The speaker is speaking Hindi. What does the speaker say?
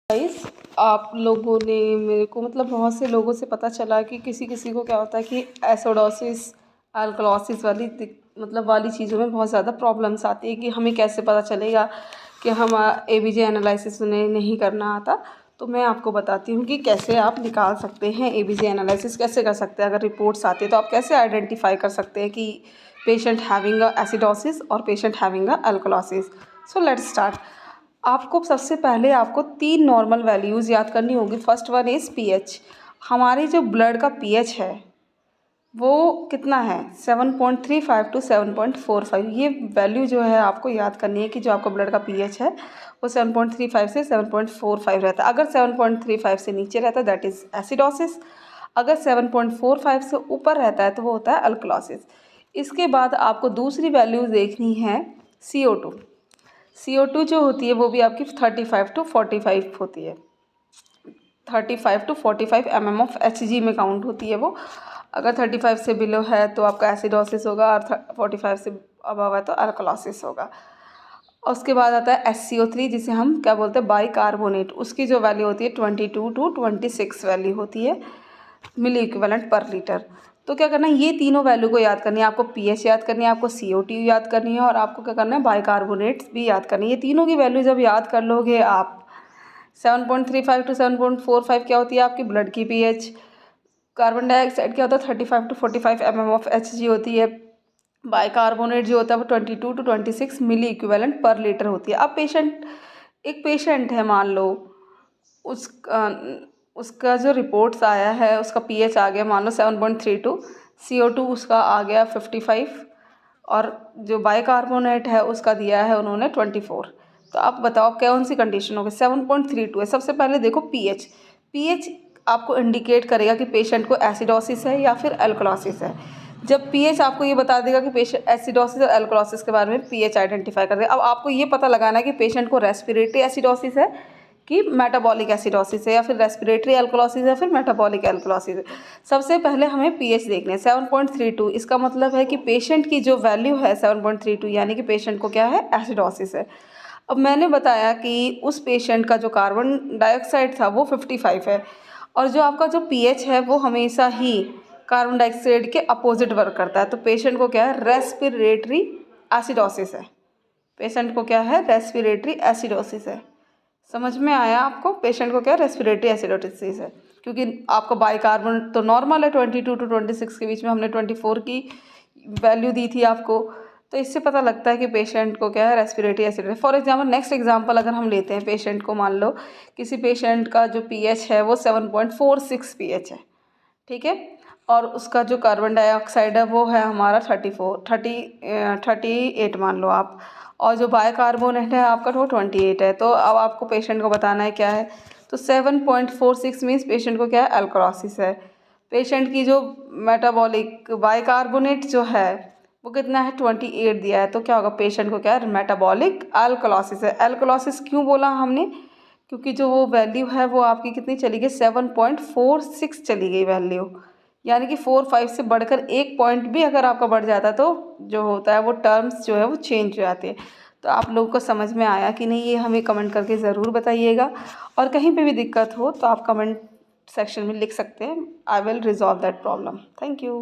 गाइस, आप लोगों ने मेरे को बहुत से लोगों से पता चला कि किसी किसी को क्या होता है कि एसिडोसिस अल्कलोसिस वाली चीज़ों में बहुत ज़्यादा प्रॉब्लम्स आती है कि हमें कैसे पता चलेगा कि हम एबीजे एनालिसिस उन्हें नहीं करना आता। तो मैं आपको बताती हूँ कि कैसे आप निकाल सकते हैं एबीजे एनालिसिस कैसे कर सकते हैं। अगर रिपोर्ट्स आती है तो आप कैसे आइडेंटिफाई कर सकते हैं कि पेशेंट हैविंग अ एसिडोसिस और patient having a alkalosis. So let's start. आपको सबसे पहले आपको 3 नॉर्मल वैल्यूज़ याद करनी होगी। First one is pH. हमारी जो ब्लड का पीएच है वो कितना है 7.35 टू 7.45। ये वैल्यू जो है आपको याद करनी है कि जो आपका ब्लड का पीएच है वो 7.35 से 7.45 रहता है। अगर 7.35 से नीचे रहता है दैट इज़ एसिडोसिस। अगर 7.45 से ऊपर रहता है तो वो होता है अल्कलोसिस। इसके बाद आपको दूसरी वैल्यू देखनी है CO2। CO2 जो होती है वो भी आपकी 35 टू 45 होती है। 35 टू 45 mm ऑफ Hg में काउंट होती है वो। अगर 35 से बिलो है तो आपका एसिडोसिस होगा और 45 से अबव है तो अल्कलोसिस होगा। और उसके बाद आता है SCO3 जिसे हम क्या बोलते हैं बाइकार्बोनेट। उसकी जो वैल्यू होती है 22 टू 26 वैल्यू होती है मिली इक्विवेलेंट पर लीटर। तो क्या करना है ये तीनों वैल्यू को याद करनी है। आपको पीएच याद करनी है, आपको CO2 याद करनी है और आपको क्या करना है बाइकार्बोनेट्स भी याद करनी है। ये तीनों की वैल्यू जब याद कर लोगे आप 7.35 टू 7.45 क्या होती है आपकी ब्लड की पीएच। कार्बन डाइऑक्साइड क्या होता है 35 टू 45 mm ऑफ Hg होती है। बाइकार्बोनेट जो होता है वो 22 to 26 milliequivalent per litre होती है। अब एक पेशेंट है मान लो, उसका जो रिपोर्ट्स आया है उसका पीएच आ गया मान लो 7.32, CO2 उसका आ गया 55 और जो बाइकार्बोनेट है उसका दिया है उन्होंने 24। तो आप बताओ कौन सी कंडीशन होगी। 7.32 है। सबसे पहले देखो पीएच आपको इंडिकेट करेगा कि पेशेंट को एसिडोसिस है या फिर अल्कलोसिस है। जब पीएच आपको ये बता देगा कि पेशेंट एसिडोसिस और अल्कलोसिस के बारे में पीएच आइडेंटिफाई कर देगा। अब आपको ये पता लगाना है कि पेशेंट को रेस्पिरेटरी एसिडोसिस है कि मेटाबॉलिक एसिडोसिस है या फिर रेस्पिरेटरी अल्कलोसिस है फिर मेटाबॉलिक अल्कलोसिस है। सबसे पहले हमें पीएच देखने हैं 7.32। इसका मतलब है कि पेशेंट की जो वैल्यू है 7.32 यानी कि पेशेंट को क्या है एसिडोसिस है। अब मैंने बताया कि उस पेशेंट का जो कार्बन डाइऑक्साइड था वो 55 है और जो आपका जो पीएच है वो हमेशा ही कार्बन डाइऑक्साइड के अपोजिट वर्क करता है। तो पेशेंट को क्या है रेस्पिरेटरी एसिडोसिस है। पेशेंट को क्या है रेस्पिरेटरी एसिडोसिस है। समझ में आया आपको। पेशेंट को क्या रेस्पिरेटरी एसिडोसिस है क्योंकि आपका बाइकार्बन तो नॉर्मल है 22 टू 26 के बीच में। हमने 24 की वैल्यू दी थी आपको। तो इससे पता लगता है कि पेशेंट को क्या है respiratory acidosis. For example next example अगर हम लेते हैं पेशेंट को मान लो किसी पेशेंट का जो पीएच है वो 7.46 पीएच है, ठीक है, और उसका जो कार्बन डाइऑक्साइड है वो है हमारा 38 मान लो आप, और जो बाइकार्बोनेट है आपका वो 28 है। तो अब आपको पेशेंट को बताना है क्या है। तो 7.46 मीन्स पेशेंट को क्या है अल्कलोसिस है। पेशेंट की जो मेटाबॉलिक बाइकार्बोनेट जो है वो कितना है 28 दिया है। तो क्या होगा पेशेंट को क्या है मेटाबॉलिक अल्कलोसिस है। अल्कलोसिस क्यों बोला हमने क्योंकि जो वो वैल्यू है वो आपकी कितनी चली गई 7.46 चली गई वैल्यू। यानी कि 4-5 से बढ़कर एक पॉइंट भी अगर आपका बढ़ जाता है तो जो होता है वो टर्म्स जो है वो चेंज हो जाते हैं। तो आप लोगों को समझ में आया कि नहीं ये हमें कमेंट करके ज़रूर बताइएगा। और कहीं पे भी दिक्कत हो तो आप कमेंट सेक्शन में लिख सकते हैं। I will resolve that problem. Thank you.